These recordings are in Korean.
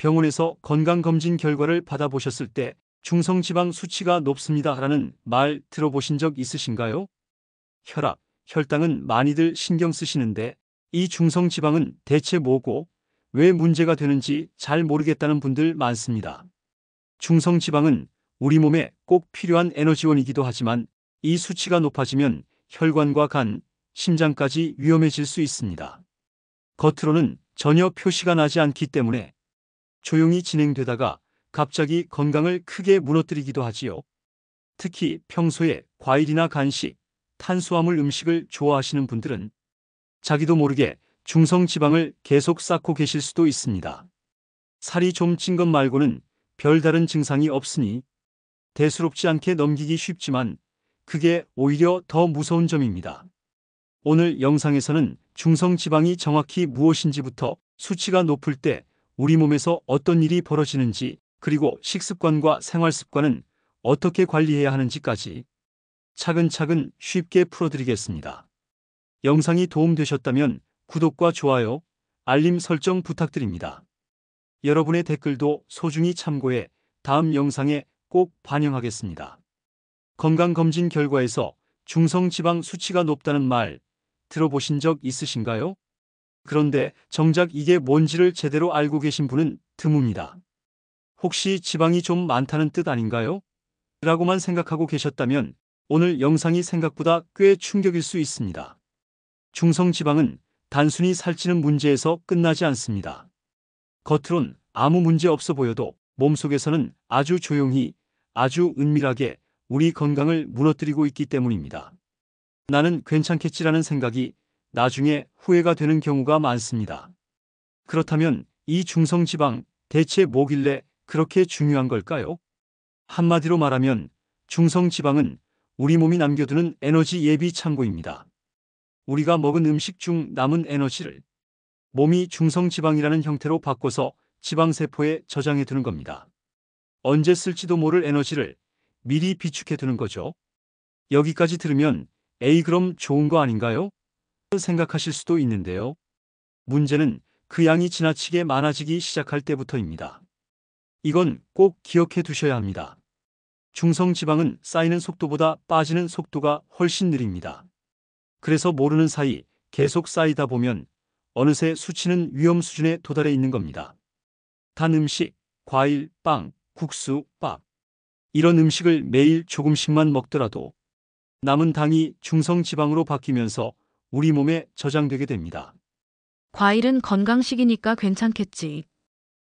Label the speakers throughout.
Speaker 1: 병원에서 건강검진 결과를 받아보셨을 때 중성지방 수치가 높습니다라는 말 들어보신 적 있으신가요? 혈압, 혈당은 많이들 신경 쓰시는데 이 중성지방은 대체 뭐고 왜 문제가 되는지 잘 모르겠다는 분들 많습니다. 중성지방은 우리 몸에 꼭 필요한 에너지원이기도 하지만 이 수치가 높아지면 혈관과 간, 심장까지 위험해질 수 있습니다. 겉으로는 전혀 표시가 나지 않기 때문에 조용히 진행되다가 갑자기 건강을 크게 무너뜨리기도 하지요. 특히 평소에 과일이나 간식, 탄수화물 음식을 좋아하시는 분들은 자기도 모르게 중성지방을 계속 쌓고 계실 수도 있습니다. 살이 좀 찐 것 말고는 별다른 증상이 없으니 대수롭지 않게 넘기기 쉽지만 그게 오히려 더 무서운 점입니다. 오늘 영상에서는 중성지방이 정확히 무엇인지부터 수치가 높을 때 우리 몸에서 어떤 일이 벌어지는지 그리고 식습관과 생활습관은 어떻게 관리해야 하는지까지 차근차근 쉽게 풀어드리겠습니다. 영상이 도움되셨다면 구독과 좋아요, 알림 설정 부탁드립니다. 여러분의 댓글도 소중히 참고해 다음 영상에 꼭 반영하겠습니다. 건강검진 결과에서 중성지방 수치가 높다는 말 들어보신 적 있으신가요? 그런데 정작 이게 뭔지를 제대로 알고 계신 분은 드뭅니다. 혹시 지방이 좀 많다는 뜻 아닌가요? 라고만 생각하고 계셨다면 오늘 영상이 생각보다 꽤 충격일 수 있습니다. 중성지방은 단순히 살찌는 문제에서 끝나지 않습니다. 겉으론 아무 문제 없어 보여도 몸속에서는 아주 조용히, 아주 은밀하게 우리 건강을 무너뜨리고 있기 때문입니다. 나는 괜찮겠지라는 생각이 나중에 후회가 되는 경우가 많습니다. 그렇다면 이 중성지방 대체 뭐길래 그렇게 중요한 걸까요? 한마디로 말하면 중성지방은 우리 몸이 남겨두는 에너지 예비 창고입니다. 우리가 먹은 음식 중 남은 에너지를 몸이 중성지방이라는 형태로 바꿔서 지방세포에 저장해 두는 겁니다. 언제 쓸지도 모를 에너지를 미리 비축해 두는 거죠. 여기까지 들으면 에이 그럼 좋은 거 아닌가요? 생각하실 수도 있는데요. 문제는 그 양이 지나치게 많아지기 시작할 때부터입니다. 이건 꼭 기억해 두셔야 합니다. 중성지방은 쌓이는 속도보다 빠지는 속도가 훨씬 느립니다. 그래서 모르는 사이 계속 쌓이다 보면 어느새 수치는 위험 수준에 도달해 있는 겁니다. 단 음식, 과일, 빵, 국수, 밥 이런 음식을 매일 조금씩만 먹더라도 남은 당이 중성지방으로 바뀌면서 우리 몸에 저장되게 됩니다.
Speaker 2: 과일은 건강식이니까 괜찮겠지.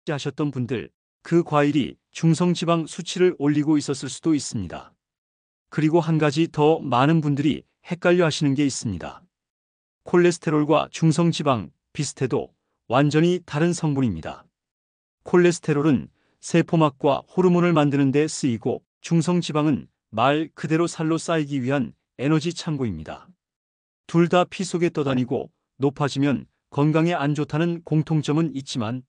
Speaker 1: 하셨던 분들, 그 과일이 중성지방 수치를 올리고 있었을 수도 있습니다. 그리고 한 가지 더 많은 분들이 헷갈려 하시는 게 있습니다. 콜레스테롤과 중성지방 비슷해도 완전히 다른 성분입니다. 콜레스테롤은 세포막과 호르몬을 만드는 데 쓰이고 중성지방은 말 그대로 살로 쌓이기 위한 에너지 창고입니다. 둘 다 피 속에 떠다니고 높아지면 건강에 안 좋다는 공통점은 있지만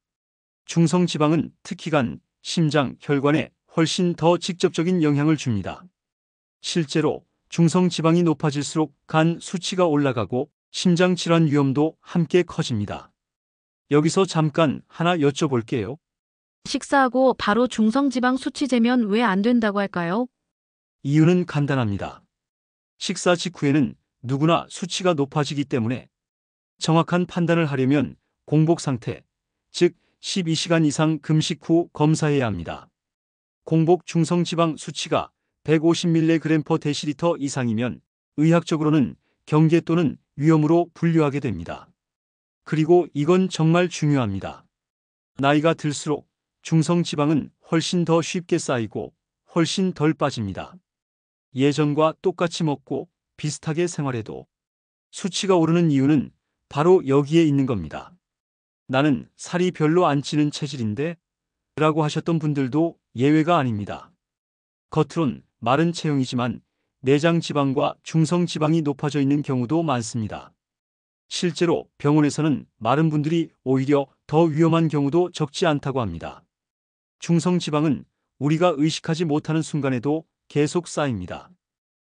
Speaker 1: 중성지방은 특히 간, 심장, 혈관에 훨씬 더 직접적인 영향을 줍니다. 실제로 중성지방이 높아질수록 간 수치가 올라가고 심장 질환 위험도 함께 커집니다. 여기서 잠깐 하나 여쭤볼게요.
Speaker 2: 식사하고 바로 중성지방 수치 재면 왜 안 된다고 할까요?
Speaker 1: 이유는 간단합니다. 식사 직후에는 누구나 수치가 높아지기 때문에 정확한 판단을 하려면 공복 상태, 즉 12시간 이상 금식 후 검사해야 합니다. 공복 중성지방 수치가 150mg/dL 이상이면 의학적으로는 경계 또는 위험으로 분류하게 됩니다. 그리고 이건 정말 중요합니다. 나이가 들수록 중성지방은 훨씬 더 쉽게 쌓이고 훨씬 덜 빠집니다. 예전과 똑같이 먹고 비슷하게 생활해도 수치가 오르는 이유는 바로 여기에 있는 겁니다. 나는 살이 별로 안 찌는 체질인데 라고 하셨던 분들도 예외가 아닙니다. 겉으론 마른 체형이지만 내장 지방과 중성 지방이 높아져 있는 경우도 많습니다. 실제로 병원에서는 마른 분들이 오히려 더 위험한 경우도 적지 않다고 합니다. 중성 지방은 우리가 의식하지 못하는 순간에도 계속 쌓입니다.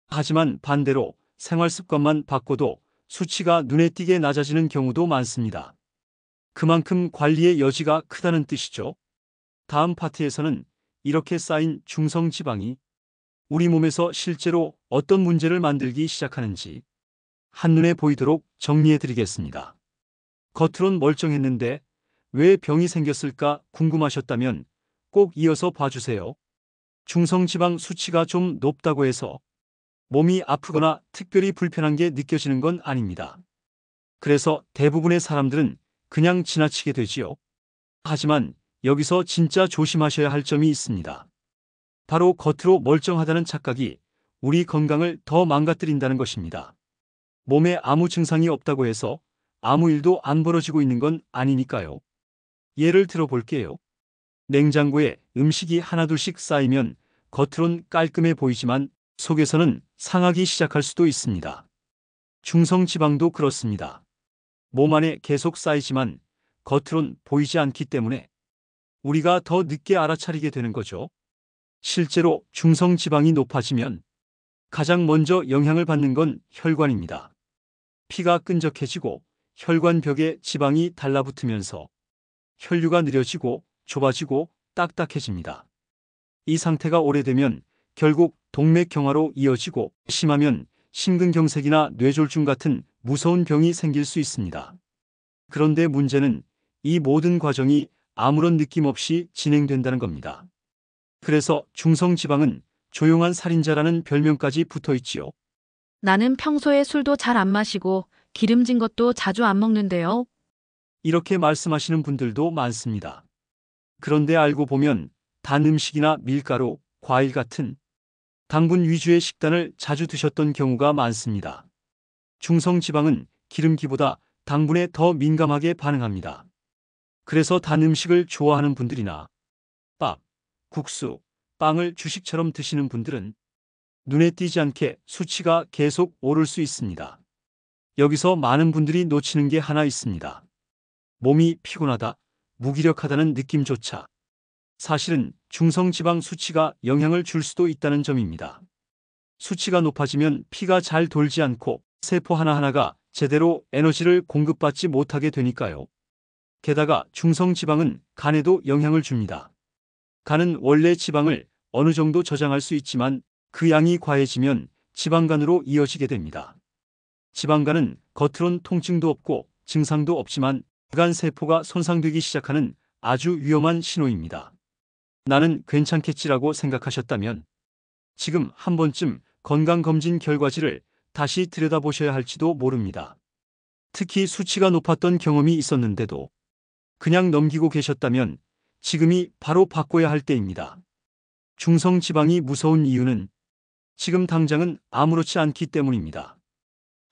Speaker 1: 하지만 반대로 생활 습관만 바꿔도 수치가 눈에 띄게 낮아지는 경우도 많습니다. 그만큼 관리의 여지가 크다는 뜻이죠. 다음 파트에서는 이렇게 쌓인 중성지방이 우리 몸에서 실제로 어떤 문제를 만들기 시작하는지 한눈에 보이도록 정리해 드리겠습니다. 겉으론 멀쩡했는데 왜 병이 생겼을까 궁금하셨다면 꼭 이어서 봐주세요. 중성지방 수치가 좀 높다고 해서 몸이 아프거나 특별히 불편한 게 느껴지는 건 아닙니다. 그래서 대부분의 사람들은 그냥 지나치게 되지요. 하지만 여기서 진짜 조심하셔야 할 점이 있습니다. 바로 겉으로 멀쩡하다는 착각이 우리 건강을 더 망가뜨린다는 것입니다. 몸에 아무 증상이 없다고 해서 아무 일도 안 벌어지고 있는 건 아니니까요. 예를 들어 볼게요. 냉장고에 음식이 하나둘씩 쌓이면 겉으론 깔끔해 보이지만 속에서는 상하기 시작할 수도 있습니다. 중성지방도 그렇습니다. 몸 안에 계속 쌓이지만 겉으론 보이지 않기 때문에 우리가 더 늦게 알아차리게 되는 거죠. 실제로 중성지방이 높아지면 가장 먼저 영향을 받는 건 혈관입니다. 피가 끈적해지고 혈관벽에 지방이 달라붙으면서 혈류가 느려지고 좁아지고 딱딱해집니다. 이 상태가 오래되면 결국 동맥경화로 이어지고 심하면 심근경색이나 뇌졸중 같은 무서운 병이 생길 수 있습니다. 그런데 문제는 이 모든 과정이 아무런 느낌 없이 진행된다는 겁니다. 그래서 중성지방은 조용한 살인자라는 별명까지 붙어 있지요.
Speaker 2: 나는 평소에 술도 잘 안 마시고 기름진 것도 자주 안 먹는데요.
Speaker 1: 이렇게 말씀하시는 분들도 많습니다. 그런데 알고 보면 단 음식이나 밀가루, 과일 같은 당분 위주의 식단을 자주 드셨던 경우가 많습니다. 중성지방은 기름기보다 당분에 더 민감하게 반응합니다. 그래서 단 음식을 좋아하는 분들이나 밥, 국수, 빵을 주식처럼 드시는 분들은 눈에 띄지 않게 수치가 계속 오를 수 있습니다. 여기서 많은 분들이 놓치는 게 하나 있습니다. 몸이 피곤하다, 무기력하다는 느낌조차 사실은 중성지방 수치가 영향을 줄 수도 있다는 점입니다. 수치가 높아지면 피가 잘 돌지 않고 세포 하나하나가 제대로 에너지를 공급받지 못하게 되니까요. 게다가 중성지방은 간에도 영향을 줍니다. 간은 원래 지방을 어느 정도 저장할 수 있지만 그 양이 과해지면 지방간으로 이어지게 됩니다. 지방간은 겉으론 통증도 없고 증상도 없지만 간 세포가 손상되기 시작하는 아주 위험한 신호입니다. 나는 괜찮겠지라고 생각하셨다면 지금 한 번쯤 건강검진 결과지를 다시 들여다보셔야 할지도 모릅니다. 특히 수치가 높았던 경험이 있었는데도 그냥 넘기고 계셨다면 지금이 바로 바꿔야 할 때입니다. 중성지방이 무서운 이유는 지금 당장은 아무렇지 않기 때문입니다.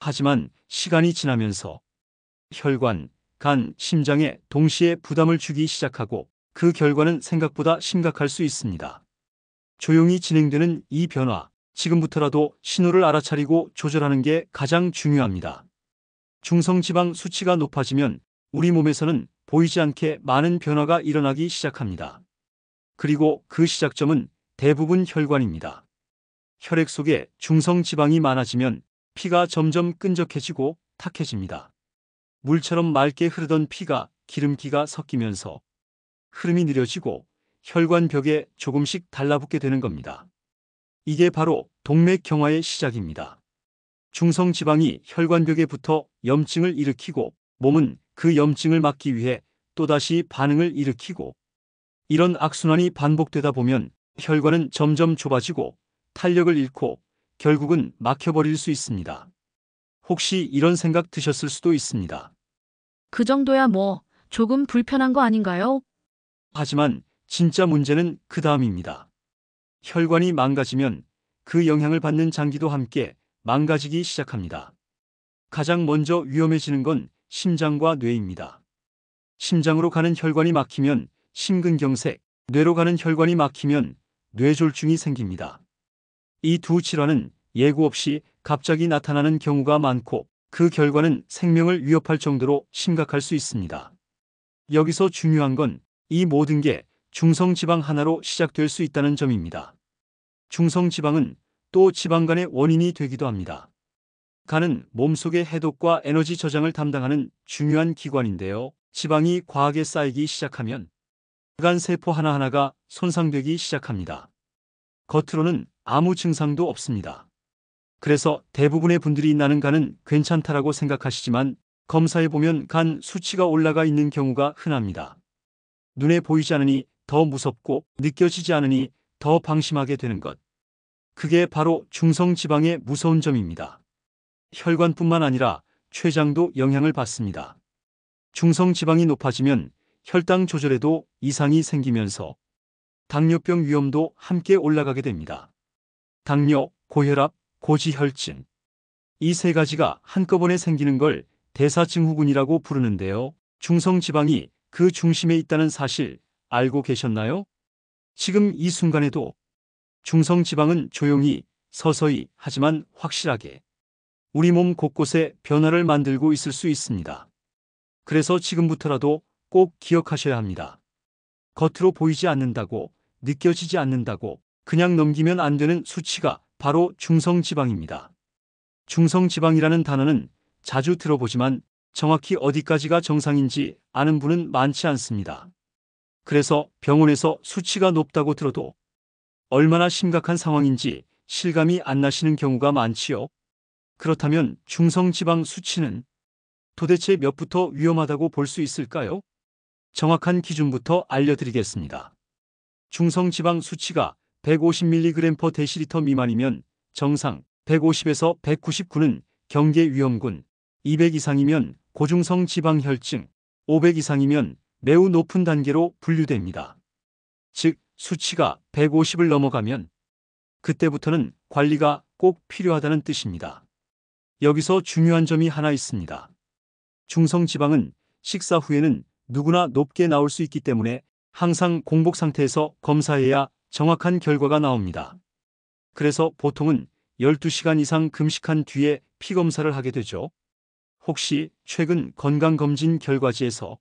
Speaker 1: 하지만 시간이 지나면서 혈관, 간, 심장에 동시에 부담을 주기 시작하고 그 결과는 생각보다 심각할 수 있습니다. 조용히 진행되는 이 변화, 지금부터라도 신호를 알아차리고 조절하는 게 가장 중요합니다. 중성지방 수치가 높아지면 우리 몸에서는 보이지 않게 많은 변화가 일어나기 시작합니다. 그리고 그 시작점은 대부분 혈관입니다. 혈액 속에 중성지방이 많아지면 피가 점점 끈적해지고 탁해집니다. 물처럼 맑게 흐르던 피가 기름기가 섞이면서 흐름이 느려지고 혈관벽에 조금씩 달라붙게 되는 겁니다. 이게 바로 동맥경화의 시작입니다. 중성지방이 혈관벽에 붙어 염증을 일으키고 몸은 그 염증을 막기 위해 또다시 반응을 일으키고 이런 악순환이 반복되다 보면 혈관은 점점 좁아지고 탄력을 잃고 결국은 막혀버릴 수 있습니다. 혹시 이런 생각 드셨을 수도 있습니다.
Speaker 2: 그 정도야 뭐 조금 불편한 거 아닌가요?
Speaker 1: 하지만 진짜 문제는 그 다음입니다. 혈관이 망가지면 그 영향을 받는 장기도 함께 망가지기 시작합니다. 가장 먼저 위험해지는 건 심장과 뇌입니다. 심장으로 가는 혈관이 막히면 심근경색, 뇌로 가는 혈관이 막히면 뇌졸중이 생깁니다. 이 두 질환은 예고 없이 갑자기 나타나는 경우가 많고 그 결과는 생명을 위협할 정도로 심각할 수 있습니다. 여기서 중요한 건 이 모든 게 중성지방 하나로 시작될 수 있다는 점입니다. 중성지방은 또 지방간의 원인이 되기도 합니다. 간은 몸속의 해독과 에너지 저장을 담당하는 중요한 기관인데요. 지방이 과하게 쌓이기 시작하면 간 세포 하나하나가 손상되기 시작합니다. 겉으로는 아무 증상도 없습니다. 그래서 대부분의 분들이 나는 간은 괜찮다라고 생각하시지만 검사해보면 간 수치가 올라가 있는 경우가 흔합니다. 눈에 보이지 않으니 더 무섭고 느껴지지 않으니 더 방심하게 되는 것. 그게 바로 중성지방의 무서운 점입니다. 혈관뿐만 아니라 췌장도 영향을 받습니다. 중성지방이 높아지면 혈당 조절에도 이상이 생기면서 당뇨병 위험도 함께 올라가게 됩니다. 당뇨, 고혈압, 고지혈증. 이 세 가지가 한꺼번에 생기는 걸 대사증후군이라고 부르는데요. 중성지방이 그 중심에 있다는 사실 알고 계셨나요? 지금 이 순간에도 중성지방은 조용히, 서서히, 하지만 확실하게 우리 몸 곳곳에 변화를 만들고 있을 수 있습니다. 그래서 지금부터라도 꼭 기억하셔야 합니다. 겉으로 보이지 않는다고, 느껴지지 않는다고 그냥 넘기면 안 되는 수치가 바로 중성지방입니다. 중성지방이라는 단어는 자주 들어보지만 정확히 어디까지가 정상인지 아는 분은 많지 않습니다. 그래서 병원에서 수치가 높다고 들어도 얼마나 심각한 상황인지 실감이 안 나시는 경우가 많지요. 그렇다면 중성지방 수치는 도대체 몇부터 위험하다고 볼 수 있을까요? 정확한 기준부터 알려드리겠습니다. 중성지방 수치가 150mg/dL 미만이면 정상, 150에서 199는 경계 위험군, 200 이상이면 고중성 지방혈증, 500 이상이면 매우 높은 단계로 분류됩니다. 즉, 수치가 150을 넘어가면 그때부터는 관리가 꼭 필요하다는 뜻입니다. 여기서 중요한 점이 하나 있습니다. 중성지방은 식사 후에는 누구나 높게 나올 수 있기 때문에 항상 공복 상태에서 검사해야 정확한 결과가 나옵니다. 그래서 보통은 12시간 이상 금식한 뒤에 피검사를 하게 되죠. 혹시 최근 건강검진 결과지에서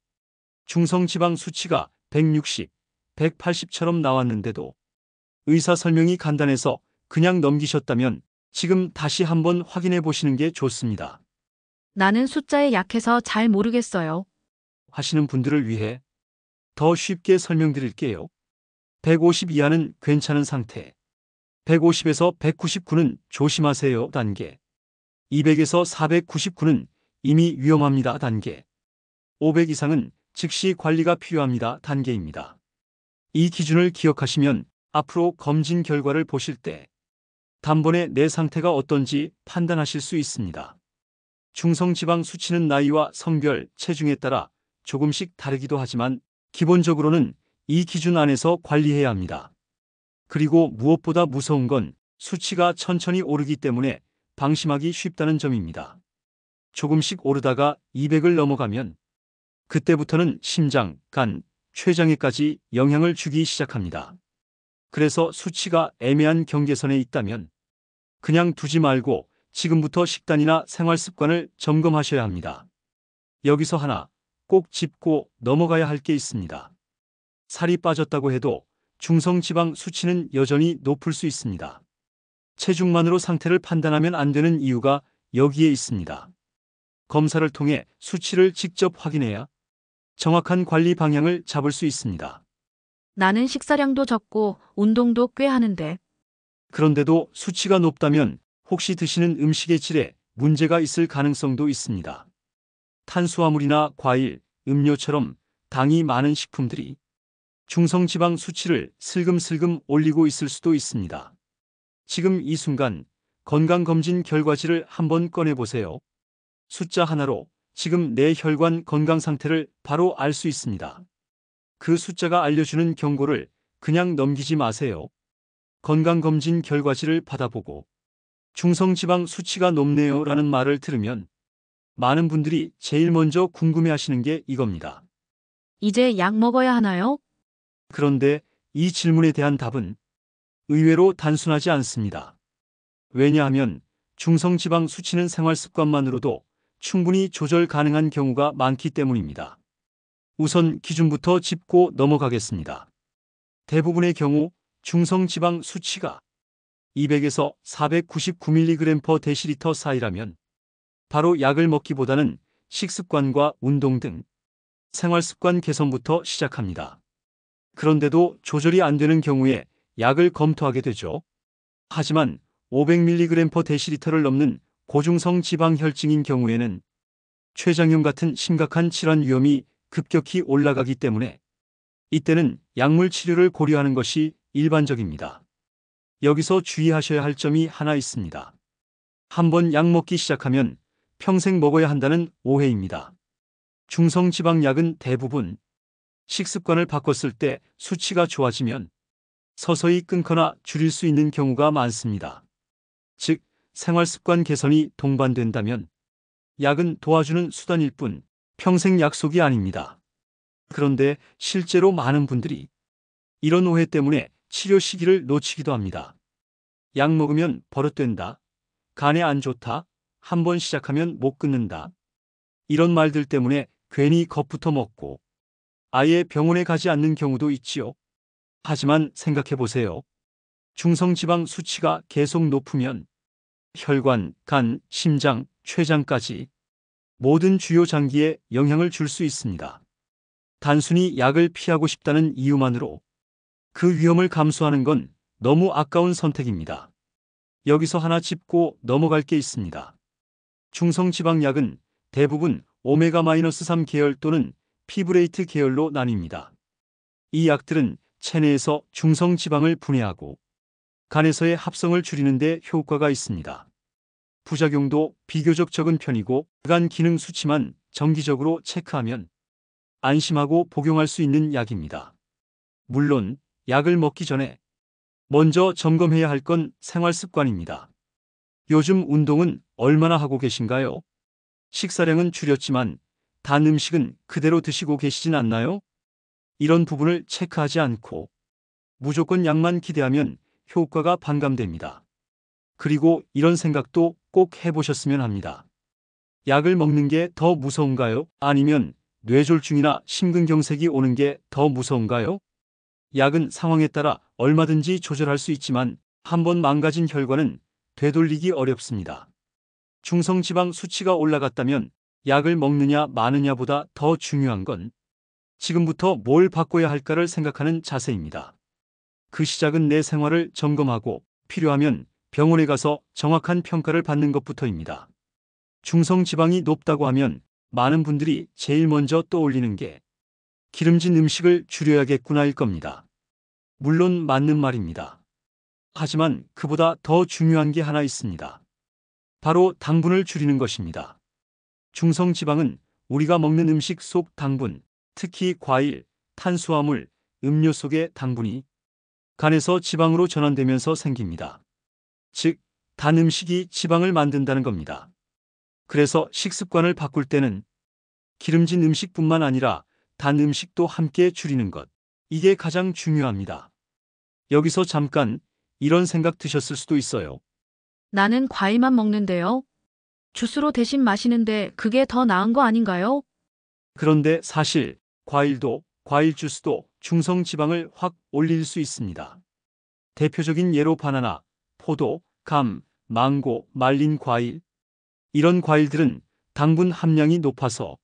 Speaker 1: 중성지방 수치가 160, 180처럼 나왔는데도 의사 설명이 간단해서 그냥 넘기셨다면 지금 다시 한번 확인해 보시는 게 좋습니다.
Speaker 2: 나는 숫자에 약해서 잘 모르겠어요.
Speaker 1: 하시는 분들을 위해 더 쉽게 설명드릴게요. 150 이하는 괜찮은 상태, 150에서 199는 조심하세요 단계, 200에서 499는 이미 위험합니다 단계, 500 이상은 즉시 관리가 필요합니다 단계입니다. 이 기준을 기억하시면 앞으로 검진 결과를 보실 때 단번에 내 상태가 어떤지 판단하실 수 있습니다. 중성지방 수치는 나이와 성별, 체중에 따라 조금씩 다르기도 하지만 기본적으로는 이 기준 안에서 관리해야 합니다. 그리고 무엇보다 무서운 건 수치가 천천히 오르기 때문에 방심하기 쉽다는 점입니다. 조금씩 오르다가 200을 넘어가면 그때부터는 심장, 간, 췌장에까지 영향을 주기 시작합니다. 그래서 수치가 애매한 경계선에 있다면 그냥 두지 말고 지금부터 식단이나 생활 습관을 점검하셔야 합니다. 여기서 하나 꼭 짚고 넘어가야 할 게 있습니다. 살이 빠졌다고 해도 중성지방 수치는 여전히 높을 수 있습니다. 체중만으로 상태를 판단하면 안 되는 이유가 여기에 있습니다. 검사를 통해 수치를 직접 확인해야 정확한 관리 방향을 잡을 수 있습니다.
Speaker 2: 나는 식사량도 적고 운동도 꽤 하는데.
Speaker 1: 그런데도 수치가 높다면 혹시 드시는 음식의 질에 문제가 있을 가능성도 있습니다. 탄수화물이나 과일, 음료처럼 당이 많은 식품들이 중성지방 수치를 슬금슬금 올리고 있을 수도 있습니다. 지금 이 순간 건강검진 결과지를 한번 꺼내보세요. 숫자 하나로 지금 내 혈관 건강 상태를 바로 알 수 있습니다. 그 숫자가 알려주는 경고를 그냥 넘기지 마세요. 건강검진 결과지를 받아보고 중성지방 수치가 높네요 라는 말을 들으면 많은 분들이 제일 먼저 궁금해하시는 게 이겁니다.
Speaker 2: 이제 약 먹어야 하나요?
Speaker 1: 그런데 이 질문에 대한 답은 의외로 단순하지 않습니다. 왜냐하면 중성지방 수치는 생활 습관만으로도 충분히 조절 가능한 경우가 많기 때문입니다. 우선 기준부터 짚고 넘어가겠습니다. 대부분의 경우 중성지방 수치가 200에서 499mg/dL 사이라면 바로 약을 먹기보다는 식습관과 운동 등 생활습관 개선부터 시작합니다. 그런데도 조절이 안 되는 경우에 약을 검토하게 되죠. 하지만 500mg/dl를 넘는 고중성 지방혈증인 경우에는 췌장염 같은 심각한 질환 위험이 급격히 올라가기 때문에 이때는 약물 치료를 고려하는 것이 일반적입니다. 여기서 주의하셔야 할 점이 하나 있습니다. 한번 약 먹기 시작하면 평생 먹어야 한다는 오해입니다. 중성지방약은 대부분 식습관을 바꿨을 때 수치가 좋아지면 서서히 끊거나 줄일 수 있는 경우가 많습니다. 즉, 생활습관 개선이 동반된다면 약은 도와주는 수단일 뿐 평생 약속이 아닙니다. 그런데 실제로 많은 분들이 이런 오해 때문에 치료 시기를 놓치기도 합니다. 약 먹으면 버릇된다, 간에 안 좋다, 한번 시작하면 못 끊는다. 이런 말들 때문에 괜히 겁부터 먹고 아예 병원에 가지 않는 경우도 있지요. 하지만 생각해 보세요. 중성지방 수치가 계속 높으면 혈관, 간, 심장, 췌장까지 모든 주요 장기에 영향을 줄 수 있습니다. 단순히 약을 피하고 싶다는 이유만으로 그 위험을 감수하는 건 너무 아까운 선택입니다. 여기서 하나 짚고 넘어갈 게 있습니다. 중성지방약은 대부분 오메가-3 계열 또는 피브레이트 계열로 나뉩니다. 이 약들은 체내에서 중성지방을 분해하고 간에서의 합성을 줄이는 데 효과가 있습니다. 부작용도 비교적 적은 편이고 간 기능 수치만 정기적으로 체크하면 안심하고 복용할 수 있는 약입니다. 물론 약을 먹기 전에 먼저 점검해야 할 건 생활 습관입니다. 요즘 운동은 얼마나 하고 계신가요? 식사량은 줄였지만 단 음식은 그대로 드시고 계시진 않나요? 이런 부분을 체크하지 않고 무조건 약만 기대하면 효과가 반감됩니다. 그리고 이런 생각도 꼭 해보셨으면 합니다. 약을 먹는 게 더 무서운가요? 아니면 뇌졸중이나 심근경색이 오는 게 더 무서운가요? 약은 상황에 따라 얼마든지 조절할 수 있지만 한번 망가진 혈관은 되돌리기 어렵습니다. 중성지방 수치가 올라갔다면 약을 먹느냐 마느냐보다 더 중요한 건 지금부터 뭘 바꿔야 할까를 생각하는 자세입니다. 그 시작은 내 생활을 점검하고 필요하면 병원에 가서 정확한 평가를 받는 것부터입니다. 중성지방이 높다고 하면 많은 분들이 제일 먼저 떠올리는 게 기름진 음식을 줄여야겠구나일 겁니다. 물론 맞는 말입니다. 하지만 그보다 더 중요한 게 하나 있습니다. 바로 당분을 줄이는 것입니다. 중성지방은 우리가 먹는 음식 속 당분, 특히 과일, 탄수화물, 음료 속의 당분이 간에서 지방으로 전환되면서 생깁니다. 즉, 단 음식이 지방을 만든다는 겁니다. 그래서 식습관을 바꿀 때는 기름진 음식뿐만 아니라 단 음식도 함께 줄이는 것, 이게 가장 중요합니다. 여기서 잠깐 이런 생각 드셨을 수도 있어요.
Speaker 2: 나는 과일만 먹는데요. 주스로 대신 마시는데 그게 더 나은 거 아닌가요?
Speaker 1: 그런데 사실 과일도, 과일 주스도 중성 지방을 확 올릴 수 있습니다. 대표적인 예로 바나나, 포도, 감, 망고, 말린 과일. 이런 과일들은 당분 함량이 높아서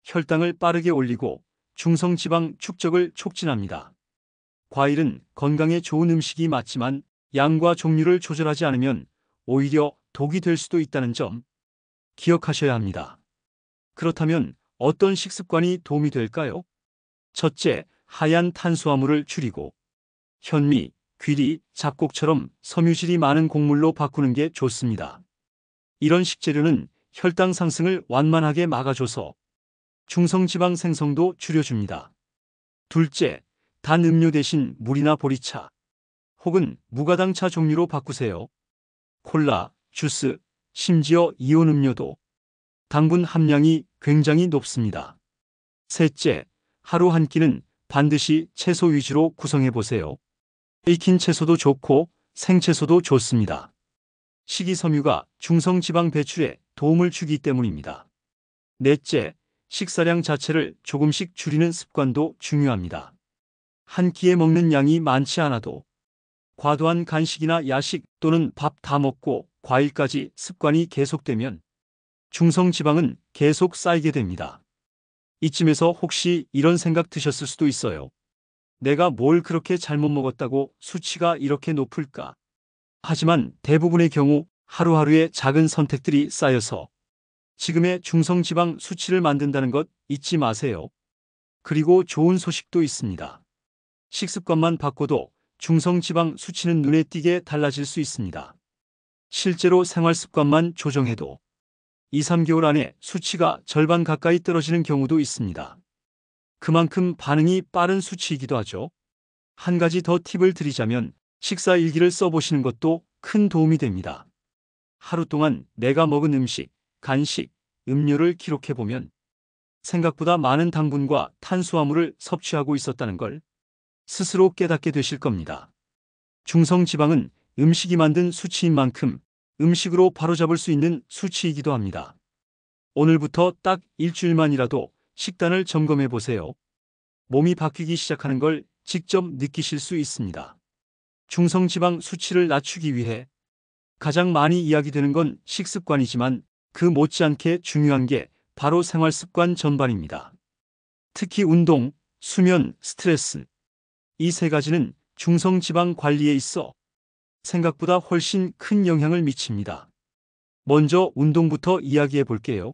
Speaker 1: 혈당을 빠르게 올리고 중성 지방 축적을 촉진합니다. 과일은 건강에 좋은 음식이 맞지만 양과 종류를 조절하지 않으면 오히려 독이 될 수도 있다는 점 기억하셔야 합니다. 그렇다면 어떤 식습관이 도움이 될까요? 첫째, 하얀 탄수화물을 줄이고 현미, 귀리, 잡곡처럼 섬유질이 많은 곡물로 바꾸는 게 좋습니다. 이런 식재료는 혈당 상승을 완만하게 막아줘서 중성지방 생성도 줄여줍니다. 둘째, 단 음료 대신 물이나 보리차 혹은 무가당차 종류로 바꾸세요. 콜라, 주스, 심지어 이온 음료도 당분 함량이 굉장히 높습니다. 셋째, 하루 한 끼는 반드시 채소 위주로 구성해 보세요. 익힌 채소도 좋고 생채소도 좋습니다. 식이섬유가 중성지방 배출에 도움을 주기 때문입니다. 넷째, 식사량 자체를 조금씩 줄이는 습관도 중요합니다. 한 끼에 먹는 양이 많지 않아도 과도한 간식이나 야식 또는 밥 다 먹고 과일까지 습관이 계속되면 중성지방은 계속 쌓이게 됩니다. 이쯤에서 혹시 이런 생각 드셨을 수도 있어요. 내가 뭘 그렇게 잘못 먹었다고 수치가 이렇게 높을까? 하지만 대부분의 경우 하루하루의 작은 선택들이 쌓여서 지금의 중성지방 수치를 만든다는 것 잊지 마세요. 그리고 좋은 소식도 있습니다. 식습관만 바꿔도 중성지방 수치는 눈에 띄게 달라질 수 있습니다. 실제로 생활습관만 조정해도 2, 3개월 안에 수치가 절반 가까이 떨어지는 경우도 있습니다. 그만큼 반응이 빠른 수치이기도 하죠. 한 가지 더 팁을 드리자면 식사 일기를 써보시는 것도 큰 도움이 됩니다. 하루 동안 내가 먹은 음식, 간식, 음료를 기록해보면 생각보다 많은 당분과 탄수화물을 섭취하고 있었다는 걸 스스로 깨닫게 되실 겁니다. 중성지방은 음식이 만든 수치인 만큼 음식으로 바로잡을 수 있는 수치이기도 합니다. 오늘부터 딱 일주일만이라도 식단을 점검해 보세요. 몸이 바뀌기 시작하는 걸 직접 느끼실 수 있습니다. 중성지방 수치를 낮추기 위해 가장 많이 이야기되는 건 식습관이지만 그 못지않게 중요한 게 바로 생활습관 전반입니다. 특히 운동, 수면, 스트레스. 이 세 가지는 중성지방 관리에 있어 생각보다 훨씬 큰 영향을 미칩니다. 먼저 운동부터 이야기해 볼게요.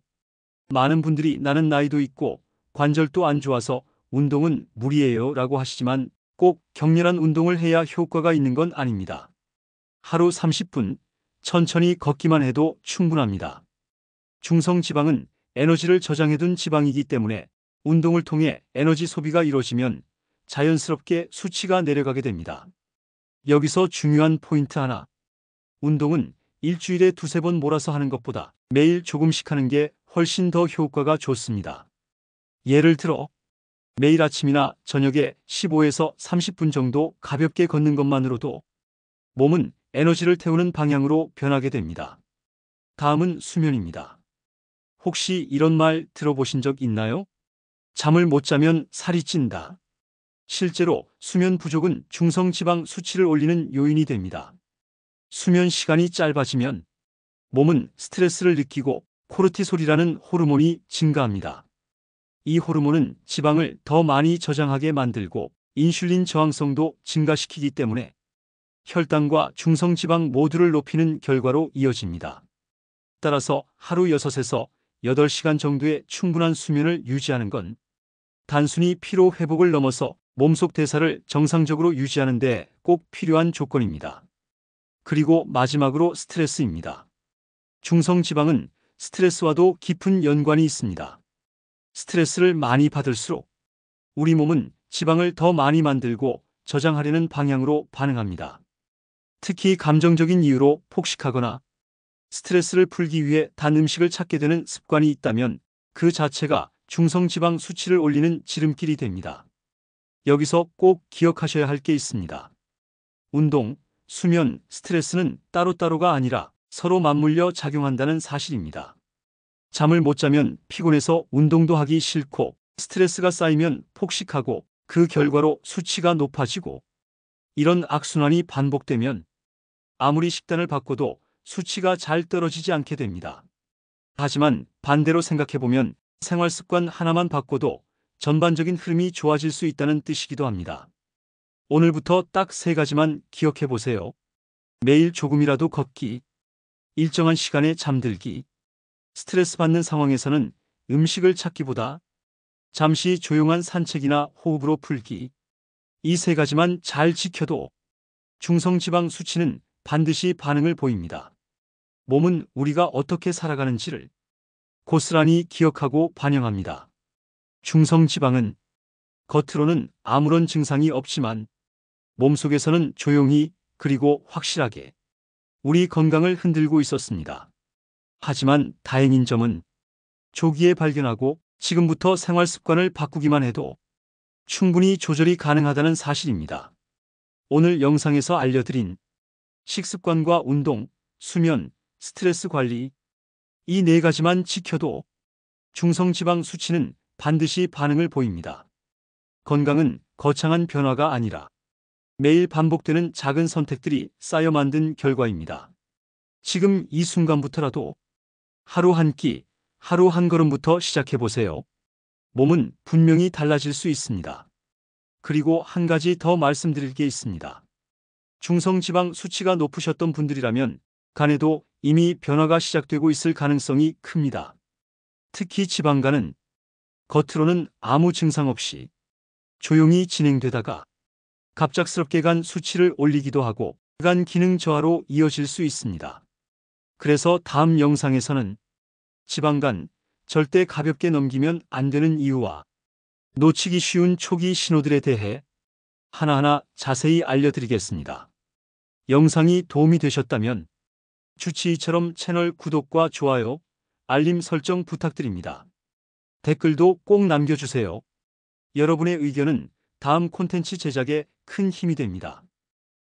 Speaker 1: 많은 분들이 나는 나이도 있고 관절도 안 좋아서 운동은 무리예요 라고 하시지만 꼭 격렬한 운동을 해야 효과가 있는 건 아닙니다. 하루 30분 천천히 걷기만 해도 충분합니다. 중성지방은 에너지를 저장해둔 지방이기 때문에 운동을 통해 에너지 소비가 이루어지면 자연스럽게 수치가 내려가게 됩니다. 여기서 중요한 포인트 하나. 운동은 일주일에 두세 번 몰아서 하는 것보다 매일 조금씩 하는 게 훨씬 더 효과가 좋습니다. 예를 들어 매일 아침이나 저녁에 15에서 30분 정도 가볍게 걷는 것만으로도 몸은 에너지를 태우는 방향으로 변하게 됩니다. 다음은 수면입니다. 혹시 이런 말 들어보신 적 있나요? 잠을 못 자면 살이 찐다. 실제로 수면 부족은 중성지방 수치를 올리는 요인이 됩니다. 수면 시간이 짧아지면 몸은 스트레스를 느끼고 코르티솔이라는 호르몬이 증가합니다. 이 호르몬은 지방을 더 많이 저장하게 만들고 인슐린 저항성도 증가시키기 때문에 혈당과 중성지방 모두를 높이는 결과로 이어집니다. 따라서 하루 6에서 8시간 정도의 충분한 수면을 유지하는 건 단순히 피로 회복을 넘어서 몸속 대사를 정상적으로 유지하는 데 꼭 필요한 조건입니다. 그리고 마지막으로 스트레스입니다. 중성지방은 스트레스와도 깊은 연관이 있습니다. 스트레스를 많이 받을수록 우리 몸은 지방을 더 많이 만들고 저장하려는 방향으로 반응합니다. 특히 감정적인 이유로 폭식하거나 스트레스를 풀기 위해 단 음식을 찾게 되는 습관이 있다면 그 자체가 중성지방 수치를 올리는 지름길이 됩니다. 여기서 꼭 기억하셔야 할 게 있습니다. 운동, 수면, 스트레스는 따로따로가 아니라 서로 맞물려 작용한다는 사실입니다. 잠을 못 자면 피곤해서 운동도 하기 싫고 스트레스가 쌓이면 폭식하고 그 결과로 수치가 높아지고 이런 악순환이 반복되면 아무리 식단을 바꿔도 수치가 잘 떨어지지 않게 됩니다. 하지만 반대로 생각해보면 생활습관 하나만 바꿔도 전반적인 흐름이 좋아질 수 있다는 뜻이기도 합니다. 오늘부터 딱 3가지만 기억해 보세요. 매일 조금이라도 걷기, 일정한 시간에 잠들기, 스트레스 받는 상황에서는 음식을 찾기보다 잠시 조용한 산책이나 호흡으로 풀기. 이 3가지만 잘 지켜도 중성지방 수치는 반드시 반응을 보입니다. 몸은 우리가 어떻게 살아가는지를 고스란히 기억하고 반영합니다. 중성지방은 겉으로는 아무런 증상이 없지만 몸속에서는 조용히 그리고 확실하게 우리 건강을 흔들고 있었습니다. 하지만 다행인 점은 조기에 발견하고 지금부터 생활 습관을 바꾸기만 해도 충분히 조절이 가능하다는 사실입니다. 오늘 영상에서 알려드린 식습관과 운동, 수면, 스트레스 관리 이 4가지만 지켜도 중성지방 수치는 반드시 반응을 보입니다. 건강은 거창한 변화가 아니라 매일 반복되는 작은 선택들이 쌓여 만든 결과입니다. 지금 이 순간부터라도 하루 한 끼, 하루 한 걸음부터 시작해 보세요. 몸은 분명히 달라질 수 있습니다. 그리고 한 가지 더 말씀드릴 게 있습니다. 중성지방 수치가 높으셨던 분들이라면 간에도 이미 변화가 시작되고 있을 가능성이 큽니다. 특히 지방간은 겉으로는 아무 증상 없이 조용히 진행되다가 갑작스럽게 간 수치를 올리기도 하고 간 기능 저하로 이어질 수 있습니다. 그래서 다음 영상에서는 지방간 절대 가볍게 넘기면 안 되는 이유와 놓치기 쉬운 초기 신호들에 대해 하나하나 자세히 알려드리겠습니다. 영상이 도움이 되셨다면 주치의처럼 채널 구독과 좋아요, 알림 설정 부탁드립니다. 댓글도 꼭 남겨주세요. 여러분의 의견은 다음 콘텐츠 제작에 큰 힘이 됩니다.